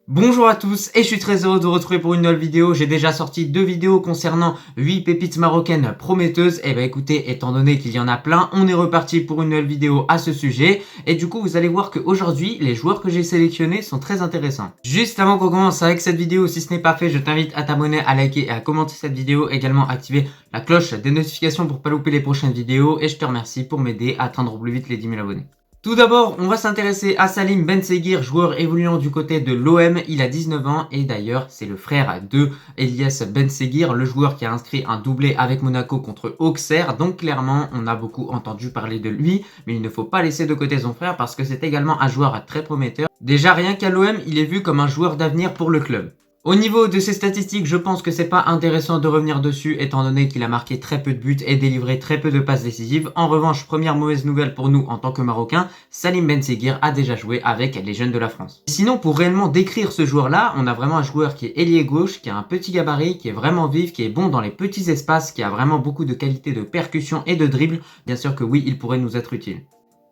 Bonjour à tous et je suis très heureux de vous retrouver pour une nouvelle vidéo. J'ai déjà sorti 2 vidéos concernant 8 pépites marocaines prometteuses. Et bah écoutez, étant donné qu'il y en a plein, on est reparti pour une nouvelle vidéo à ce sujet. Et du coup, vous allez voir qu'aujourd'hui, les joueurs que j'ai sélectionnés sont très intéressants. Juste avant qu'on commence avec cette vidéo, si ce n'est pas fait, je t'invite à t'abonner, à liker et à commenter cette vidéo. Également activer la cloche des notifications pour pas louper les prochaines vidéos. Et je te remercie pour m'aider à atteindre au plus vite les 10 000 abonnés. Tout d'abord, on va s'intéresser à Salim Benseghir, joueur évoluant du côté de l'OM. Il a 19 ans et d'ailleurs, c'est le frère de Elias Benseghir, le joueur qui a inscrit un doublé avec Monaco contre Auxerre. Donc clairement, on a beaucoup entendu parler de lui, mais il ne faut pas laisser de côté son frère parce que c'est également un joueur très prometteur. Déjà, rien qu'à l'OM, il est vu comme un joueur d'avenir pour le club. Au niveau de ses statistiques, je pense que c'est pas intéressant de revenir dessus étant donné qu'il a marqué très peu de buts et délivré très peu de passes décisives. En revanche, première mauvaise nouvelle pour nous en tant que Marocains, Salim Benseghir a déjà joué avec les jeunes de la France. Sinon, pour réellement décrire ce joueur-là, on a vraiment un joueur qui est ailier gauche, qui a un petit gabarit, qui est vraiment vif, qui est bon dans les petits espaces, qui a vraiment beaucoup de qualité de percussion et de dribble. Bien sûr que oui, il pourrait nous être utile.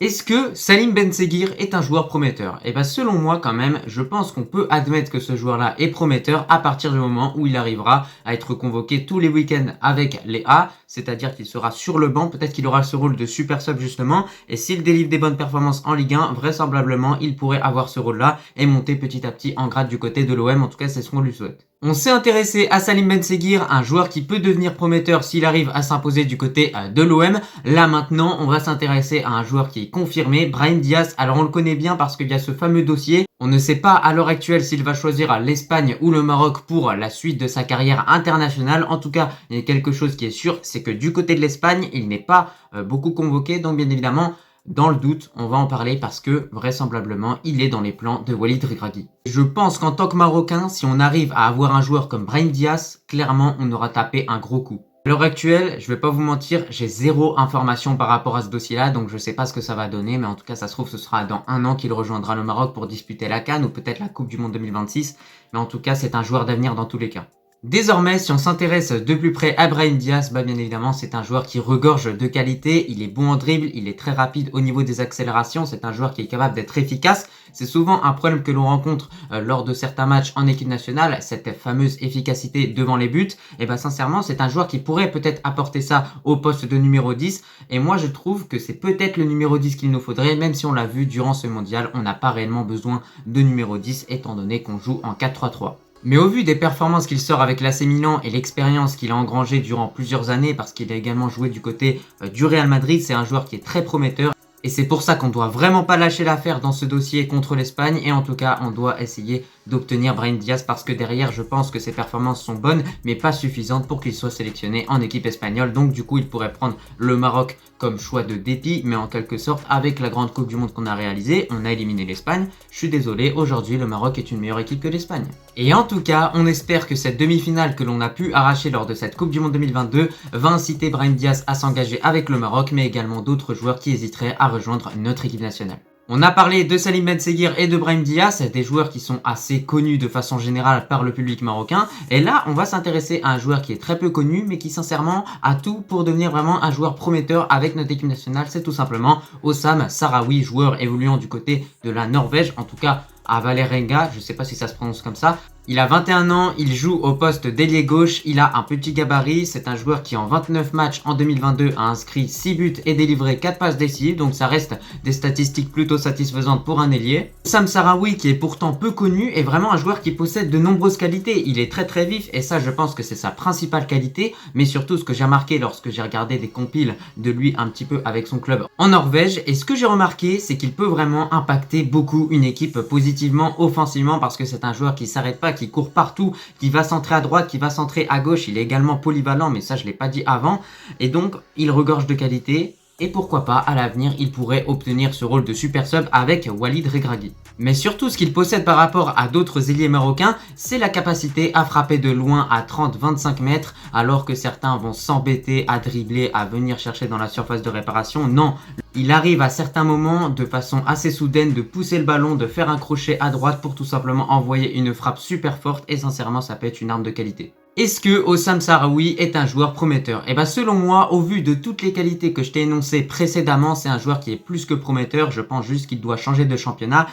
Est-ce que Salim Benseghir est un joueur prometteur? Et bien selon moi quand même, je pense qu'on peut admettre que ce joueur-là est prometteur à partir du moment où il arrivera à être convoqué tous les week-ends avec les A, c'est-à-dire qu'il sera sur le banc, peut-être qu'il aura ce rôle de super sub justement, et s'il délivre des bonnes performances en Ligue 1, vraisemblablement il pourrait avoir ce rôle-là et monter petit à petit en grade du côté de l'OM, en tout cas c'est ce qu'on lui souhaite. On s'est intéressé à Salim Benseghir, un joueur qui peut devenir prometteur s'il arrive à s'imposer du côté de l'OM. Là maintenant, on va s'intéresser à un joueur qui est confirmé, Brahim Diaz. Alors on le connaît bien parce qu'il y a ce fameux dossier. On ne sait pas à l'heure actuelle s'il va choisir l'Espagne ou le Maroc pour la suite de sa carrière internationale. En tout cas, il y a quelque chose qui est sûr, c'est que du côté de l'Espagne, il n'est pas beaucoup convoqué. Donc bien évidemment, dans le doute, on va en parler parce que vraisemblablement, il est dans les plans de Walid Regragui. Je pense qu'en tant que Marocain, si on arrive à avoir un joueur comme Brahim Diaz, clairement, on aura tapé un gros coup. À l'heure actuelle, je vais pas vous mentir, j'ai zéro information par rapport à ce dossier-là, donc je sais pas ce que ça va donner, mais en tout cas, ça se trouve, ce sera dans un an qu'il rejoindra le Maroc pour disputer la CAN ou peut-être la Coupe du Monde 2026, mais en tout cas, c'est un joueur d'avenir dans tous les cas. Désormais, si on s'intéresse de plus près à Brahim Diaz, bien évidemment, c'est un joueur qui regorge de qualité, il est bon en dribble, il est très rapide au niveau des accélérations, c'est un joueur qui est capable d'être efficace. C'est souvent un problème que l'on rencontre lors de certains matchs en équipe nationale, cette fameuse efficacité devant les buts. Et sincèrement, c'est un joueur qui pourrait peut-être apporter ça au poste de numéro 10. Et moi, je trouve que c'est peut-être le numéro 10 qu'il nous faudrait, même si on l'a vu durant ce mondial, on n'a pas réellement besoin de numéro 10 étant donné qu'on joue en 4-3-3. Mais au vu des performances qu'il sort avec l'AC Milan et l'expérience qu'il a engrangée durant plusieurs années, parce qu'il a également joué du côté du Real Madrid, c'est un joueur qui est très prometteur. Et c'est pour ça qu'on doit vraiment pas lâcher l'affaire dans ce dossier contre l'Espagne. Et en tout cas, on doit essayer d'obtenir Brahim Diaz parce que derrière, je pense que ses performances sont bonnes, mais pas suffisantes pour qu'il soit sélectionné en équipe espagnole. Donc du coup, il pourrait prendre le Maroc comme choix de dépit, mais en quelque sorte, avec la grande Coupe du Monde qu'on a réalisée, on a éliminé l'Espagne. Je suis désolé, aujourd'hui, le Maroc est une meilleure équipe que l'Espagne. Et en tout cas, on espère que cette demi-finale que l'on a pu arracher lors de cette Coupe du Monde 2022 va inciter Brahim Diaz à s'engager avec le Maroc, mais également d'autres joueurs qui hésiteraient à rejoindre notre équipe nationale. On a parlé de Salim Benseghir et de Brahim Diaz, des joueurs qui sont assez connus de façon générale par le public marocain. Et là, on va s'intéresser à un joueur qui est très peu connu, mais qui sincèrement a tout pour devenir vraiment un joueur prometteur avec notre équipe nationale. C'est tout simplement Hossam Sahraoui, joueur évoluant du côté de la Norvège, en tout cas à Vålerenga, je sais pas si ça se prononce comme ça. Il a 21 ans, il joue au poste d'ailier gauche, il a un petit gabarit, c'est un joueur qui en 29 matchs en 2022 a inscrit 6 buts et délivré 4 passes décisives, donc ça reste des statistiques plutôt satisfaisantes pour un ailier. Sam Sahraoui, qui est pourtant peu connu, est vraiment un joueur qui possède de nombreuses qualités, il est très vif et ça je pense que c'est sa principale qualité, mais surtout ce que j'ai remarqué lorsque j'ai regardé des compiles de lui un petit peu avec son club en Norvège, et ce que j'ai remarqué c'est qu'il peut vraiment impacter beaucoup une équipe positivement, offensivement, parce que c'est un joueur qui s'arrête pas, qui court partout, qui va centrer à droite, qui va centrer à gauche. Il est également polyvalent, mais ça je l'ai pas dit avant. Et donc il regorge de qualité. Et pourquoi pas, à l'avenir, il pourrait obtenir ce rôle de super sub avec Walid Regragui. Mais surtout, ce qu'il possède par rapport à d'autres ailiers marocains, c'est la capacité à frapper de loin à 30-25 mètres, alors que certains vont s'embêter à dribbler, à venir chercher dans la surface de réparation. Non, il arrive à certains moments, de façon assez soudaine, de pousser le ballon, de faire un crochet à droite pour tout simplement envoyer une frappe super forte. Et sincèrement, ça peut être une arme de qualité. Est-ce que Hossam Sahraoui est un joueur prometteur? Eh ben selon moi, au vu de toutes les qualités que je t'ai énoncées précédemment, c'est un joueur qui est plus que prometteur. Je pense juste qu'il doit changer de championnat,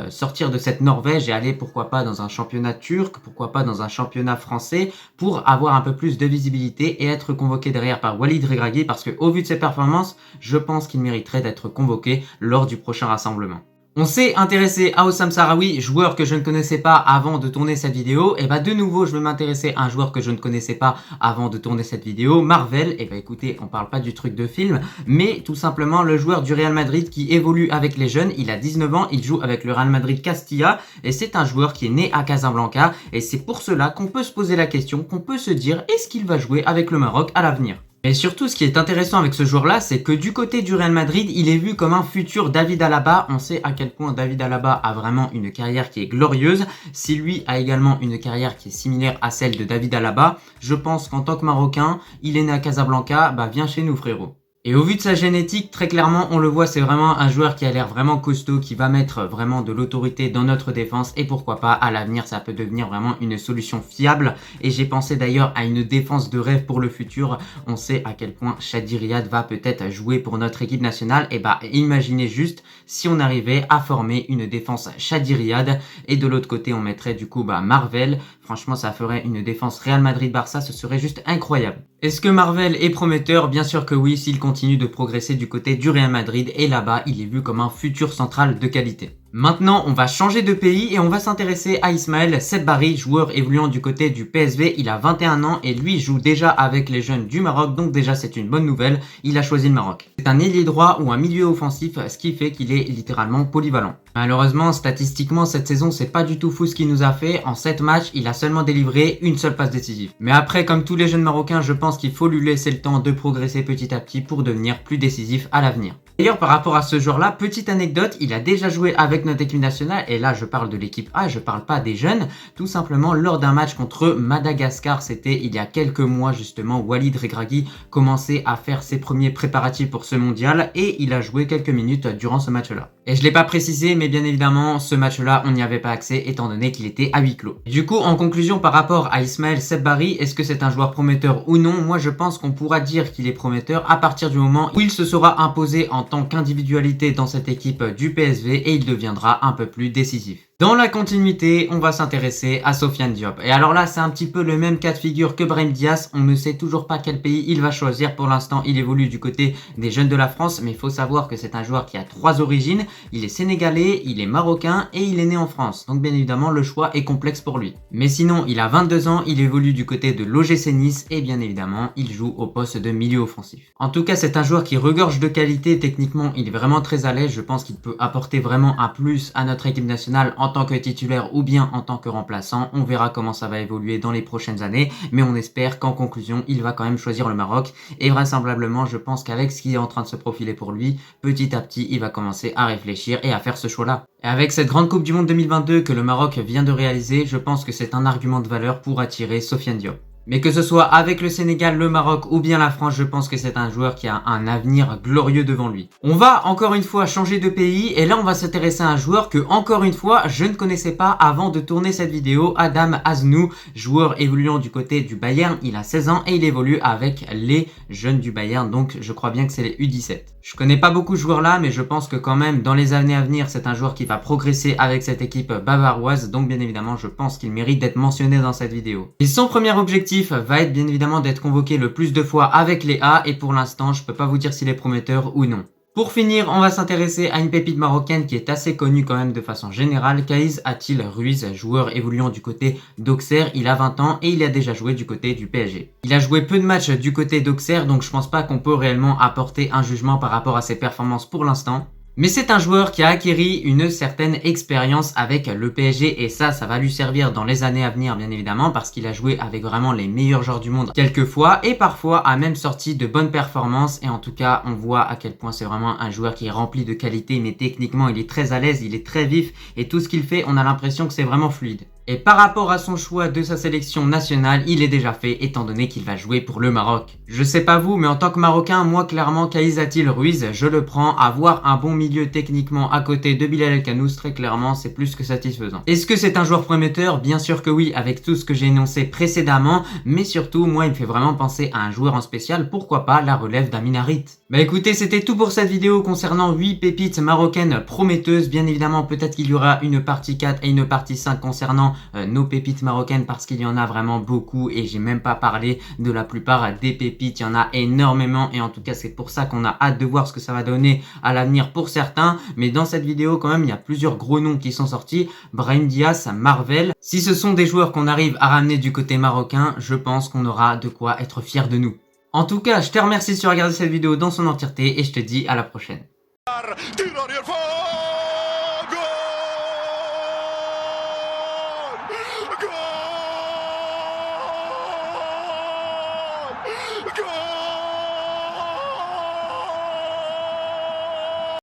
sortir de cette Norvège et aller pourquoi pas dans un championnat turc, pourquoi pas dans un championnat français, pour avoir un peu plus de visibilité et être convoqué derrière par Walid Regragui, parce que au vu de ses performances, je pense qu'il mériterait d'être convoqué lors du prochain rassemblement. On s'est intéressé à Hossam Sahraoui, joueur que je ne connaissais pas avant de tourner cette vidéo. Et bah de nouveau, je vais m'intéresser à un joueur que je ne connaissais pas avant de tourner cette vidéo, Marvel. Et bah écoutez, on parle pas du truc de film, mais tout simplement le joueur du Real Madrid qui évolue avec les jeunes. Il a 19 ans, il joue avec le Real Madrid Castilla et c'est un joueur qui est né à Casablanca. Et c'est pour cela qu'on peut se poser la question, qu'on peut se dire, est-ce qu'il va jouer avec le Maroc à l'avenir ? Et surtout, ce qui est intéressant avec ce joueur-là, c'est que du côté du Real Madrid, il est vu comme un futur David Alaba. On sait à quel point David Alaba a vraiment une carrière qui est glorieuse. Si lui a également une carrière qui est similaire à celle de David Alaba, je pense qu'en tant que Marocain, il est né à Casablanca, bah viens chez nous frérot. Et au vu de sa génétique, très clairement, on le voit, c'est vraiment un joueur qui a l'air vraiment costaud, qui va mettre vraiment de l'autorité dans notre défense. Et pourquoi pas, à l'avenir, ça peut devenir vraiment une solution fiable. Et j'ai pensé d'ailleurs à une défense de rêve pour le futur. On sait à quel point Chadi Riyad va peut-être jouer pour notre équipe nationale. Et bah, imaginez juste si on arrivait à former une défense Chadi Riyad. Et de l'autre côté, on mettrait du coup Marvel. Franchement, ça ferait une défense Real Madrid-Barça, ce serait juste incroyable. Est-ce que Marvel est prometteur? Bien sûr que oui, s'il continue de progresser du côté du Real Madrid, et là-bas, il est vu comme un futur central de qualité. Maintenant, on va changer de pays et on va s'intéresser à Ismaël Sebbarri, joueur évoluant du côté du PSV. Il a 21 ans et lui joue déjà avec les jeunes du Maroc, donc déjà c'est une bonne nouvelle, il a choisi le Maroc. C'est un ailier droit ou un milieu offensif, ce qui fait qu'il est littéralement polyvalent. Malheureusement, statistiquement, cette saison, c'est pas du tout fou ce qu'il nous a fait. En 7 matchs, il a seulement délivré une seule passe décisive. Mais après, comme tous les jeunes Marocains, je pense qu'il faut lui laisser le temps de progresser petit à petit pour devenir plus décisif à l'avenir. D'ailleurs, par rapport à ce joueur-là, petite anecdote, il a déjà joué avec notre équipe nationale, et là je parle de l'équipe A, je parle pas des jeunes, tout simplement lors d'un match contre Madagascar, c'était il y a quelques mois justement, Walid Regragui commençait à faire ses premiers préparatifs pour ce mondial, et il a joué quelques minutes durant ce match-là. Et je l'ai pas précisé, mais bien évidemment, ce match-là, on n'y avait pas accès, étant donné qu'il était à huis clos. Du coup, en conclusion, par rapport à Ismaël Sebbarri, est-ce que c'est un joueur prometteur ou non? Moi je pense qu'on pourra dire qu'il est prometteur à partir du moment où il se sera imposé en tant qu'individualité dans cette équipe du PSV et il deviendra un peu plus décisif. Dans la continuité, on va s'intéresser à Sofiane Diop. Et alors là, c'est un petit peu le même cas de figure que Brahim Diaz. On ne sait toujours pas quel pays il va choisir. Pour l'instant, il évolue du côté des jeunes de la France. Mais il faut savoir que c'est un joueur qui a 3 origines. Il est sénégalais, il est marocain et il est né en France. Donc bien évidemment, le choix est complexe pour lui. Mais sinon, il a 22 ans, il évolue du côté de l'OGC Nice. Et bien évidemment, il joue au poste de milieu offensif. En tout cas, c'est un joueur qui regorge de qualité. Techniquement, il est vraiment très à l'aise. Je pense qu'il peut apporter vraiment un plus à notre équipe nationale en tant que titulaire ou bien en tant que remplaçant. On verra comment ça va évoluer dans les prochaines années, mais on espère qu'en conclusion, il va quand même choisir le Maroc et vraisemblablement, je pense qu'avec ce qui est en train de se profiler pour lui, petit à petit, il va commencer à réfléchir et à faire ce choix-là. Et avec cette grande Coupe du Monde 2022 que le Maroc vient de réaliser, je pense que c'est un argument de valeur pour attirer Sofiane Diop. Mais que ce soit avec le Sénégal, le Maroc ou bien la France, je pense que c'est un joueur qui a un avenir glorieux devant lui. On va encore une fois changer de pays et là on va s'intéresser à un joueur que encore une fois je ne connaissais pas avant de tourner cette vidéo, Adam Aznou, joueur évoluant du côté du Bayern. Il a 16 ans et il évolue avec les jeunes du Bayern, donc je crois bien que c'est les U17. Je connais pas beaucoup ce joueur là, mais je pense que quand même dans les années à venir c'est un joueur qui va progresser avec cette équipe bavaroise, donc bien évidemment je pense qu'il mérite d'être mentionné dans cette vidéo. Et son premier objectif va être bien évidemment d'être convoqué le plus de fois avec les A et pour l'instant je peux pas vous dire s'il est prometteur ou non. Pour finir, on va s'intéresser à une pépite marocaine qui est assez connue quand même de façon générale, Kaiz Atil Ruiz, joueur évoluant du côté d'Auxerre. Il a 20 ans et il a déjà joué du côté du PSG. Il a joué peu de matchs du côté d'Auxerre, donc je pense pas qu'on peut réellement apporter un jugement par rapport à ses performances pour l'instant. Mais c'est un joueur qui a acquis une certaine expérience avec le PSG et ça va lui servir dans les années à venir bien évidemment parce qu'il a joué avec vraiment les meilleurs joueurs du monde quelques fois et parfois a même sorti de bonnes performances et en tout cas on voit à quel point c'est vraiment un joueur qui est rempli de qualité mais techniquement il est très à l'aise, il est très vif et tout ce qu'il fait on a l'impression que c'est vraiment fluide. Et par rapport à son choix de sa sélection nationale, il est déjà fait étant donné qu'il va jouer pour le Maroc. Je sais pas vous, mais en tant que Marocain, moi clairement Kaiz Atil Ruiz, je le prends. Avoir un bon milieu techniquement à côté de Bilal El Khanous, très clairement, c'est plus que satisfaisant. Est-ce que c'est un joueur prometteur? Bien sûr que oui, avec tout ce que j'ai énoncé précédemment, mais surtout, moi, il me fait vraiment penser à un joueur en spécial, pourquoi pas la relève d'Amin Harit. Bah écoutez, c'était tout pour cette vidéo concernant 8 pépites marocaines prometteuses. Bien évidemment, peut-être qu'il y aura une partie 4 et une partie 5 concernant nos pépites marocaines parce qu'il y en a vraiment beaucoup et j'ai même pas parlé de la plupart des pépites. Il y en a énormément et en tout cas, c'est pour ça qu'on a hâte de voir ce que ça va donner à l'avenir pour certains. Mais dans cette vidéo, quand même, il y a plusieurs gros noms qui sont sortis. Brahim Diaz, Marvel. Si ce sont des joueurs qu'on arrive à ramener du côté marocain, je pense qu'on aura de quoi être fier de nous. En tout cas, je te remercie de regarder cette vidéo dans son entièreté et je te dis à la prochaine.